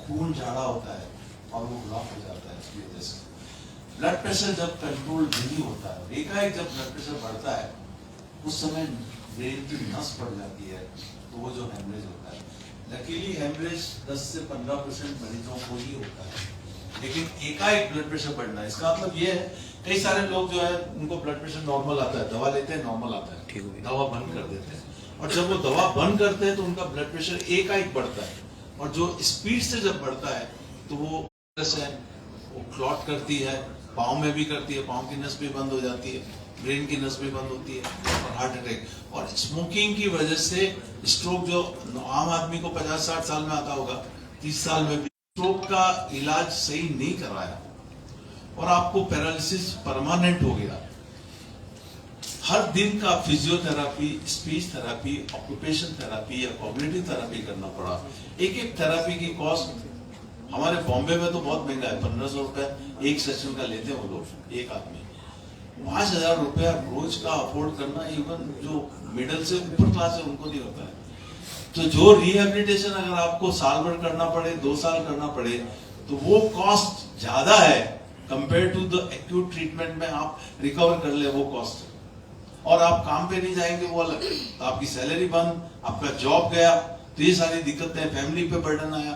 खून झाड़ा होता है और वो ब्लॉक हो जाता है। इसकी वजह से ब्लड प्रेशर जब कंट्रोल नहीं होता है, एकाएक जब ब्लड प्रेशर बढ़ता है उस समय ब्रेन की नस बढ़ जाती है, तो वो जो हेमरेज होता है, लकीली हेमरेज 10 से 15% मरीजों को ही होता है, लेकिन एकाएक ब्लड प्रेशर बढ़ना, इसका मतलब ये है कई सारे लोग जो है उनको ब्लड प्रेशर नॉर्मल आता है, दवा लेते हैं नॉर्मल आता है, दवा बंद कर देते हैं, और जब वो दवा बंद करते हैं तो उनका ब्लड प्रेशर एकाएक बढ़ता है, और जो स्पीड से जब बढ़ता है तो वो क्लॉट करती है, पाँव में भी करती है, पाँव की नस भी बंद हो जाती है, ब्रेन की नस भी बंद होती है और हार्ट अटैक। और स्मोकिंग की वजह से स्ट्रोक जो आम आदमी को 50-60 साल में आता होगा, 30 साल में भी स्ट्रोक का इलाज सही नहीं कराया और आपको पैरालिसिस परमानेंट हो गया। हर दिन का physiotherapy, speech therapy, occupation therapy या कॉग्निटिव थेरापी करना पड़ा। एक थेरापी की कॉस्ट हमारे बॉम्बे में तो बहुत महंगा है, 1500 रुपए एक सेशन का लेते हैं वो लोग, एक आदमी। 5000 रुपया रोज का अफोर्ड करना इवन जो मिडिल से ऊपर क्लास है उनको नहीं होता है। तो जो रिहेबिलिटेशन अगर आपको साल भर करना पड़े, 2 साल करना पड़े, तो वो कॉस्ट ज्यादा है compare to the acute treatment में आप रिकवर कर ले, वो कॉस्ट है। और आप काम पे नहीं जाएंगे वो अलग, तो आपकी सैलरी बंद, आपका जॉब गया, तो ये सारी दिक्कतें, फैमिली पे बर्डन आया।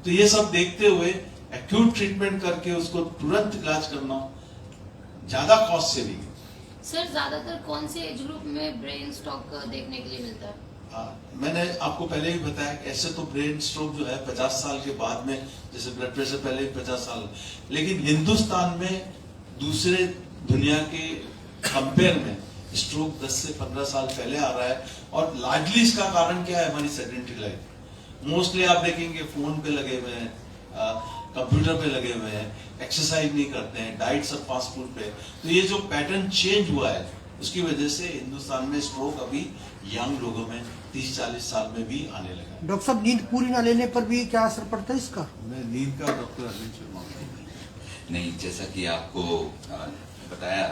तो ये सब देखते हुए एक्यूट ट्रीटमेंट करके उसको तुरंत इलाज करना ज्यादा कॉस्ट से भी। सर ज्यादातर कौन से एज ग्रुप में ब्रेन स्ट्रोक देखने के लिए मिलता है? मैंने आपको पहले ही बताया कि ऐसे तो ब्रेन स्ट्रोक जो है 50 साल के बाद में, जैसे ब्लड प्रेशर पहले ही 50 साल, लेकिन हिंदुस्तान में दूसरे दुनिया के कंपेयर में स्ट्रोक 10 से 15 साल पहले आ रहा है। और लार्जली इसका कारण क्या है? हमारी सेडेंटरी लाइफ। मोस्टली आप देखेंगे फोन पे लगे हुए हैं, कंप्यूटर पे लगे हुए हैं, एक्सरसाइज नहीं करते हैं, डाइट सब फास्ट फूड पे। तो ये जो पैटर्न चेंज हुआ है उसकी वजह से हिंदुस्तान में स्ट्रोक अभी यंग लोगों में 30-40 साल में भी आने लगा। डॉक्टर साहब, नींद पूरी ना लेने पर भी क्या असर पड़ता है इसका? मैं नींद का डॉक्टर अरविंद शर्मा नहीं, जैसा कि आपको बताया,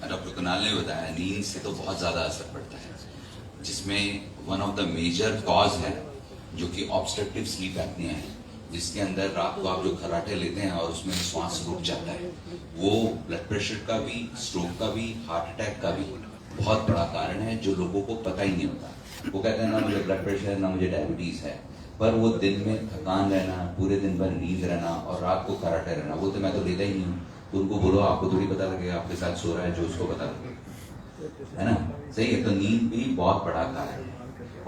डॉक्टर कुणाल ने बताया, नींद से तो बहुत ज्यादा असर पड़ता है, जिसमें one of the major cause है जो कि ऑब्स्ट्रक्टिव स्लीप एपनिया है, जिसके अंदर रात को आप जो खर्राटे लेते हैं और उसमें श्वास रुक जाता है, वो ब्लड प्रेशर का भी, स्ट्रोक का भी, हार्ट अटैक का भी बहुत बड़ा कारण है, जो लोगों को पता ही नहीं होता। वो कहते हैं ना मुझे ब्लड प्रेशर है, ना मुझे डायबिटीज है, पर वो दिन में थकान रहना, पूरे दिन भर नींद रहना और रात को खर्राटे रहना, वो तो मैं तो लेता ही नहीं हूँ। तो उनको बोलो आपको थोड़ी पता लगेगा, आपके साथ सो रहा है जो उसको पता लगेगा, है ना? सही है। तो नींद भी बहुत बड़ा कारण है।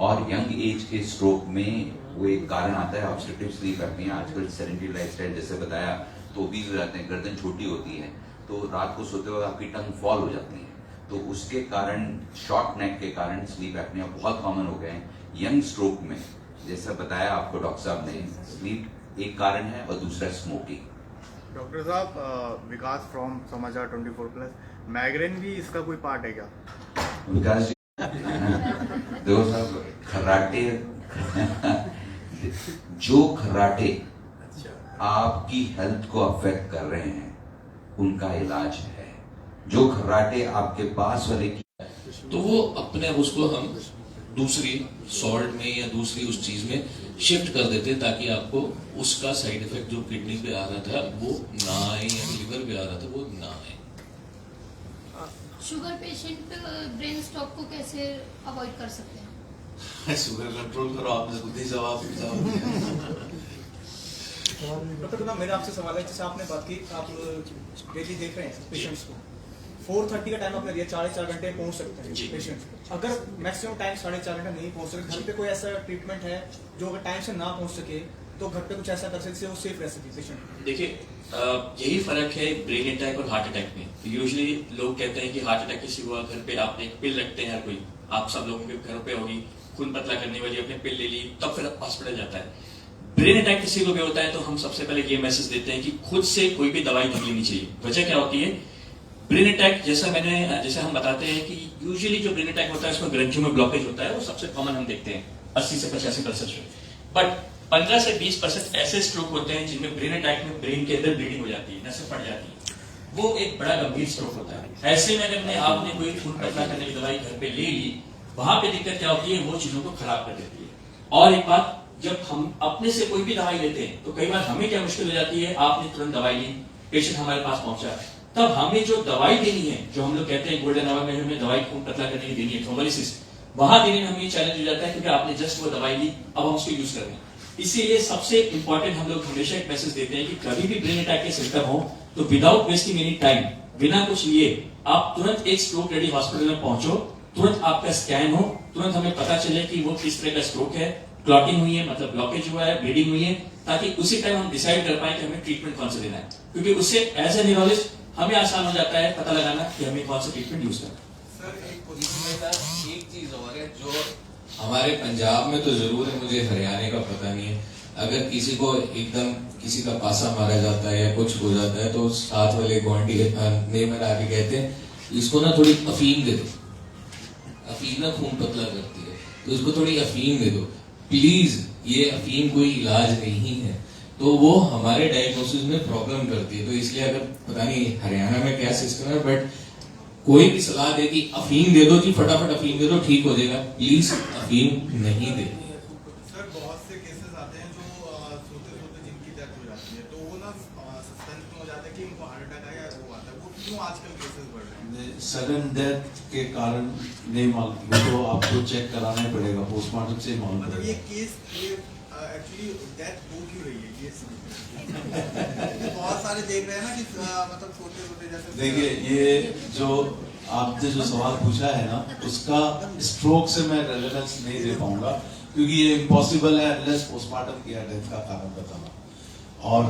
और यंग एज के स्ट्रोक में वो एक कारण आता है ऑब्स्ट्रक्टिव स्लीप एपनिया। आजकल सेडेंटरी लाइफस्टाइल जैसे बताया, तो ओबीज हो जाते हैं, गर्दन छोटी होती है, तो रात को सोते वक्त आपकी टंग फॉल हो जाती है, तो उसके कारण, शॉर्ट नेक के कारण स्लीप एपनिया बहुत कॉमन हो गए हैं यंग स्ट्रोक में। जैसा बताया आपको डॉक्टर साहब ने, स्लीप एक कारण है और दूसरा स्मोकिंग। डॉक्टर साहब, विकास फ्रॉम समाचार 24+, माइग्रेन भी इसका कोई पार्ट है क्या? विकास देखो साहब, खर्राटे जो खर्राटे आपकी हेल्थ को अफेक्ट कर रहे हैं उनका इलाज है। जो खर्राटे आपके पास वाले की, तो वो अपने उसको हम दूसरी सॉल्ट में या दूसरी उस चीज में शिफ्ट कर देते हैं, ताकि आपको उसका साइड इफेक्ट जो किडनी पे आ रहा था वो ना आए या लिवर पे आ रहा था वो ना आए। शुगर पेशेंट ब्रेन स्ट्रोक को कैसे अवॉइड कर सकते हैं? शुगर कंट्रोल करो, आपने खुद ही जवाब दिया। डॉक्टर कुणाल, मेरा आपसे सवाल है, जैसे आपने बात की आप डेली देख रहे हैं पेशेंट्स को, 4:30 का टाइम आपने दिया, 4.5 घंटे पहुंच सकते हैं पेशेंट्स। अगर मैक्सिमम टाइम 4.5 घंटे नहीं पहुंच सके, घर पे कोई ऐसा ट्रीटमेंट है जो अगर टाइम से ना पहुंच सके तो घर पे कुछ ऐसा कर सकते जिससे वो सेफ रह सके पेशेंट? देखिए, यही फर्क है ब्रेन अटैक और हार्ट अटैक में। यूजुअली लोग कहते हैं कि हार्ट अटैक किसी हुआ, घर पे आपने एक पिल रखते हैं, कोई आप सब लोगों के घर पे होगी, खून पतला करने वाली आपने पिल ले ली, तब फिर हॉस्पिटल जाता है। ब्रेन अटैक किसी को भी होता है तो हम सबसे पहले ये मैसेज देते हैं कि खुद से कोई भी दवाई नहीं लेनी चाहिए। वजह क्या होती है? ब्रेन अटैक जैसे हम बताते हैं कि यूजुअली जो ब्रेन अटैक होता है उसमें ग्रंथियों में ब्लॉकेज होता है, वो सबसे कॉमन हम देखते हैं 80 से 85%। बट 15 से 20% ऐसे स्ट्रोक होते हैं जिनमें ब्रेन अटैक में ब्रेन के अंदर ब्लीडिंग हो जाती है, नसें फट जाती है, वो एक बड़ा गंभीर स्ट्रोक होता है। ऐसे में अगर आपने कोई खून पतला करने की दवाई घर पे ले ली, वहां पे दिक्कत क्या होती है? वो चीजों को खराब कर देती है। और एक बात, जब हम अपने से कोई भी दवाई लेते हैं तो कई बार हमें क्या मुश्किल हो जाती है, आपने तुरंत दवाई ली, पेशेंट हमारे पास पहुंचा, तब हमें जो दवाई देनी है, जो हम लोग कहते हैं गोल्डन आवर में हमें दवाई खून पतला करने की देनी है, थ्रोम्बोलिसिस, वहां देने में हमें चैलेंज हो जाता है क्योंकि आपने जस्ट वो दवाई ली, अब हम उसको यूज कर रहे हैं। इसीलिए सबसे इंपॉर्टेंट हम लोग हमेशा एक मैसेज देते हैं कि कभी भी ब्रेन अटैक के सिम्टम हो तो विदाउट वेस्टिंग एनी टाइम, बिना कुछ लिए आप तुरंत एक स्ट्रोक रेडी हॉस्पिटल में पहुंचो, तुरंत आपका स्कैन हो, तुरंत हमें पता चले कि वो किस तरह का स्ट्रोक है, क्लॉटिंग हुई है मतलब ब्लॉकेज हुआ है, ब्लीडिंग हुई है, ताकि उसी टाइम हम डिसाइड कर पाए कि हमें ट्रीटमेंट कौन सा देना है। क्योंकि उससे एज ए न्यूरोलॉजिस्ट हमें आसान हो जाता है पता लगाना कि हमें कौन सा ट्रीटमेंट यूज करना है। सर एक चीज और है जो हमारे पंजाब में तो जरूर है, मुझे हरियाणा का पता नहीं है। अगर किसी को एकदम किसी का पासा मारा जाता है या कुछ हो जाता है तो साथ वाले गुआंढी नेबर आके कहते हैं इसको ना थोड़ी अफीम दे दो, अफीम ना खून पतला करती है, तो इसको थोड़ी अफीम दे दो प्लीज। ये अफीम कोई इलाज नहीं है, तो वो हमारे डायग्नोसिस में प्रॉब्लम करती है। तो इसलिए अगर पता नहीं हरियाणा में क्या सिस्टम है, बट कोई भी सलाह दे कि अफीम दे दो जी, फटाफट अफीम दे दो ठीक हो जाएगा, प्लीज अफीम नहीं दे। सर बहुत से केसेस आते हैं जो सोते सोते जिनकी डेथ हो जाती है, तो वो ना सस्पेंस में हो जाता है कि उनको हार्ट अटैक आया वो आता है, वो क्यों आजकल केसेस बढ़ रहे हैं? सडन डेथ के कारण नहीं मालूम, वो तो आपको चेक कराना ही पड़ेगा, पोस्टमार्टम से मालूम मतलब ये पड़ेगा। केस एक्चुअली डेथ हो क्यों रही है ये बहुत सारे देख रहे हैं ना कि मतलब सोते सोते जैसे। देखिए ये जो आपने जो सवाल पूछा है ना, उसका स्ट्रोक से मैं रेलेवेंस नहीं दे पाऊंगा क्योंकि ये इम्पॉसिबल है अनलेस पोस्टमार्टम किया डेथ का कारण बताना। और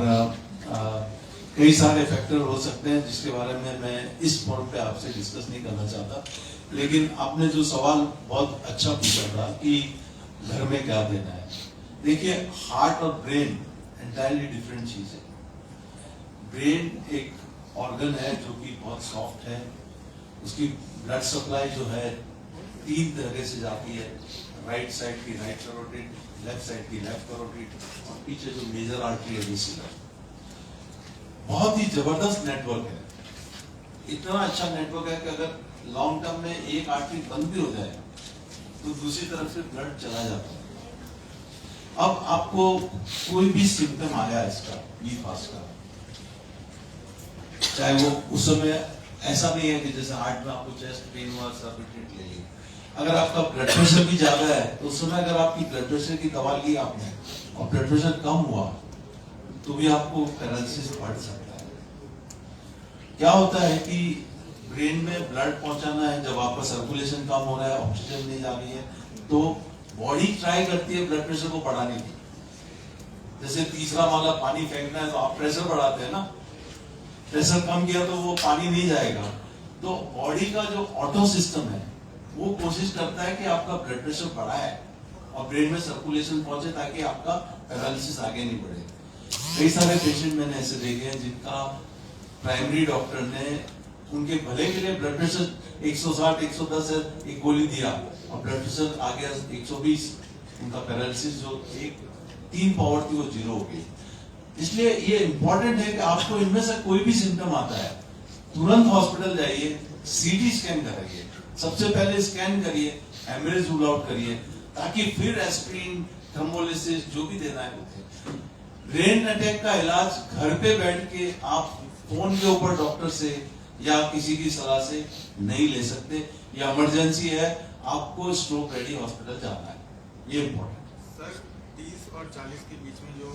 कई सारे फैक्टर हो सकते हैं जिसके बारे में मैं इस फोरम पे आपसे डिस्कस नहीं करना चाहता, लेकिन आपने जो सवाल बहुत अच्छा पूछा था कि घर में क्या देना है। देखिए हार्ट और ब्रेन एंटायरली डिफरेंट चीज है। ब्रेन एक ऑर्गन है जो कि बहुत सॉफ्ट है, उसकी ब्लड सप्लाई जो है 3 तरह से जाती है, राइट साइड की राइट कैरोटिड, लेफ्ट साइड की लेफ्ट कैरोटिड और पीछे जो मेजर आर्टरी है दूसरी। बहुत ही जबरदस्त नेटवर्क है, इतना अच्छा नेटवर्क है कि अगर लॉन्ग टर्म में एक आर्टरी बंद भी हो जाए तो दूसरी तरफ से ब्लड चला जाता है। अब आपको कोई भी सिम्टम आया इसका बी फास्ट का, चाहे वो उस समय ऐसा नहीं है कि जैसे हार्ट में आपको चेस्ट पेन हुआ सर्बिट्रेट ले ली, अगर आपका ब्लड प्रेशर भी ज्यादा है तो उस समय अगर आपकी ब्लड प्रेशर की दवा ली आपने और ब्लड प्रेशर कम हुआ तो भी आपको पैरालिसिस बढ़ सकता है। क्या होता है कि ब्रेन में ब्लड पहुंचाना है, जब आपका सर्कुलेशन कम हो रहा है, ऑक्सीजन नहीं जा रही है, तो बॉडी ट्राई करती है ब्लड प्रेशर को बढ़ाने की। जैसे तीसरा माला पानी फेंकना है तो आप प्रेशर बढ़ाते हैं ना, प्रेशर कम किया तो वो पानी नहीं जाएगा। तो बॉडी का जो ऑटो सिस्टम है वो कोशिश करता है कि आपका ब्लड प्रेशर बढ़ा है और ब्रेन में सर्कुलेशन पहुंचे ताकि आपका पैरालिसिस आगे नहीं बढ़े। कई सारे पेशेंट मैंने ऐसे देखे हैं जिनका प्राइमरी डॉक्टर ने उनके भले के लिए ब्लड प्रेशर 160 110 है, एक गोली दिया और ब्लड प्रेशर आ गया 120, उनका पैरालिसिस जो 3 पावर थी वो 0 हो गई। इसलिए ये इंपॉर्टेंट है कि आपको इनमें से कोई भी सिम्टम आता है तुरंत हॉस्पिटल जाइए, सीटी स्कैन कराइए, सबसे पहले स्कैन करिए, हेमरेज रूल आउट करिए, ताकि फिर एस्पिरिन थ्रोम्बोलिसिस जो भी देना है वो। ब्रेन अटैक का इलाज घर पे बैठ के आप फोन के ऊपर डॉक्टर से या किसी की सलाह से नहीं ले सकते, या इमरजेंसी है आपको स्ट्रोक रेडी हॉस्पिटल जाना है, ये इम्पोर्टेंट। सर 30 और 40 के बीच में जो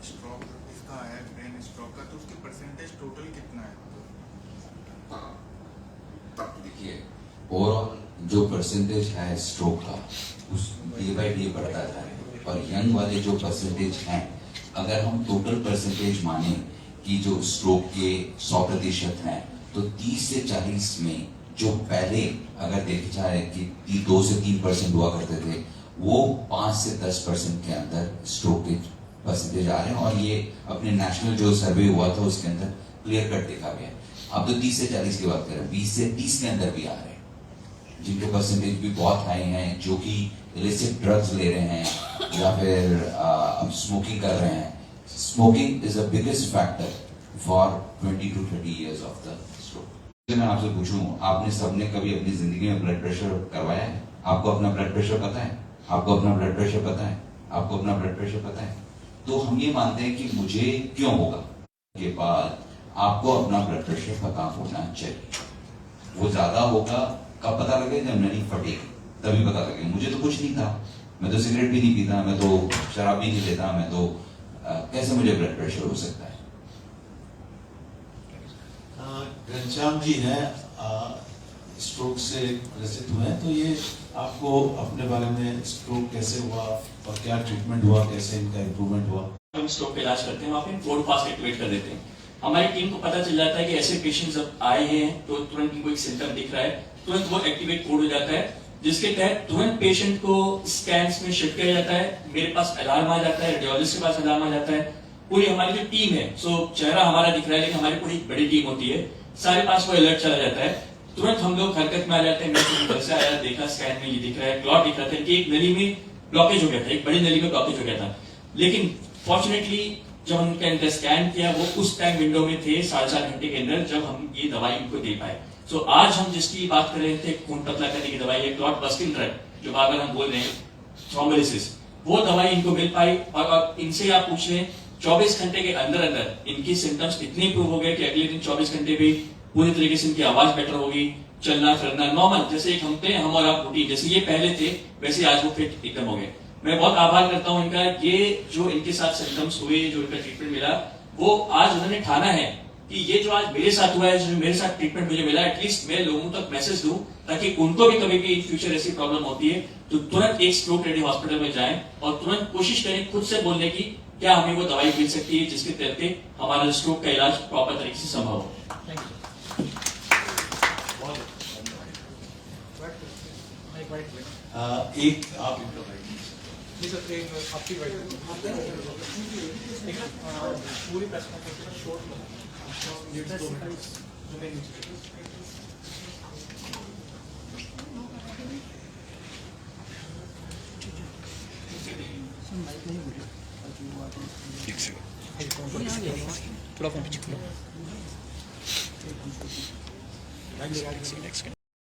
स्ट्रोक इसका है, ब्रेन स्ट्रोक का, तो उसकी परसेंटेज टोटल कितना है? देखिए ओवरऑल जो परसेंटेज है स्ट्रोक का उस डे बाय डे बढ़ता जा रहा है, और यंग वाले जो परसेंटेज हैं, अगर हम टोटल परसेंटेज माने कि जो स्ट्रोक के 100% हैं, तो 30 से 40 में जो पहले अगर देखा जाए कि 2 से 3% हुआ करते थे, वो 5 से 10% के अंदर स्ट्रोक के परसेंटेज आ रहे हैं। और ये अपने नेशनल जो सर्वे हुआ था उसके अंदर क्लियर कट देखा गया। अब तो 30 से 40 की बात करें, 20 से 30 के अंदर भी आ रहे हैं, जिनके परसेंटेज भी बहुत हाई हैं, जो कि इलिसिट ड्रग्स ले रहे हैं या फिर अब स्मोकिंग कर रहे हैं। Smoking is the biggest factor for 20 to 30 years of the stroke. मैं आपसे पूछूं, आपने सबने कभी अपनी जिंदगी में ब्लड प्रेशर करवाया है? आपको अपना ब्लड प्रेशर पता है? आपको अपना ब्लड प्रेशर पता है? आपको अपना ब्लड प्रेशर पता है? तो हम ये मानते हैं कि मुझे क्यों होगा के बाद आपको अपना ब्लड प्रेशर पता होना चाहिए। वो ज्यादा होगा कब पता लगे? जब नली फटेगी तभी पता लगे। मुझे तो कुछ नहीं था, मैं तो सिगरेट भी नहीं पीता, मैं तो शराब भी नहीं लेता, मैं तो कैसे मुझे ब्लड प्रेशर हो सकता है? घनश्याम जी हैं, स्ट्रोक से ग्रसित हुए हैं, तो ये आपको अपने बारे में स्ट्रोक कैसे हुआ और क्या ट्रीटमेंट हुआ, कैसे इनका इम्प्रूवमेंट हुआ? हम स्ट्रोक का इलाज करते हैं, वहाँ पे कोड फास्ट एक्टिवेट कर देते हैं। हमारी टीम को पता चल जाता है कि ऐसे पेशेंट जब आए हैं तो तुरंत इनको एक सिम्टम दिख रहा है, तुरंत वो एक्टिवेट कोड हो जाता है, जिसके तहत तुरंत पेशेंट को स्कैन्स में शिफ्ट किया जाता है। मेरे पास अलार्म आ जाता है, रेडियोलॉजिस्ट के पास अलार्म आ जाता है। पूरी हमारी जो टीम है, चेहरा हमारा दिख रहा है लेकिन हमारी पूरी बड़ी टीम होती है, सारे पास वो अलर्ट चला जाता है। तुरंत हम लोग हरकत में आ जाते हैं। मैं घर से आया, देखा स्कैन में ये दिख रहा है, क्लॉट दिख रहा था कि एक नली में ब्लॉकेज हो गया था, एक बड़ी नली में ब्लॉकेज हो गया था। लेकिन फॉर्चुनेटली जब उनके अंदर स्कैन किया, वो उस टाइम विंडो में थे 4.5 घंटे के अंदर, जब हम ये दवाई उनको दे पाए। सो आज हम जिसकी बात कर रहे थे, खून पतला करने की दवाई है, क्लॉट बस्टिंग ड्रग, जो बार बार हम बोल रहे हैं, थ्रोम्बोलिसिस, वो दवाई इनको मिल पाई। और इनसे आप पूछ रहे हैं 24 घंटे के अंदर अंदर इनकी सिम्टम्स इतने इंप्रूव हो गए कि अगले दिन 24 घंटे में पूरी तरीके से इनकी आवाज बेटर होगी, चलना फिरना नॉर्मल, जैसे एक हम और आप रूटीन जैसे ये पहले थे वैसे आज वो फिट एकदम हो गए। मैं बहुत आभार करता हूं इनका। ये जो इनके साथ सिम्टम्स हुए, जो इनका ट्रीटमेंट मिला, वो आज उन्होंने ठाना है कि ये जो आज मेरे साथ हुआ है, जो मेरे साथ ट्रीटमेंट मुझे मिला, एटलीस्ट मैं लोगों तक मैसेज दूं ताकि उनको भी कभी भी इन फ्यूचर ऐसी प्रॉब्लम होती है तो तुरंत एक स्ट्रोक रेडी हॉस्पिटल में जाएं और तुरंत कोशिश करें खुद से बोलने की क्या हमें वो दवाई मिल सकती है जिसके तहत हमारा स्ट्रोक का इलाज प्रॉपर तरीके से संभव हो। एक आप इनको जी सर, एक आपकी पूरी प्रेस कॉन्फ्रेंस शॉर्ट थोड़ा फोन पीछे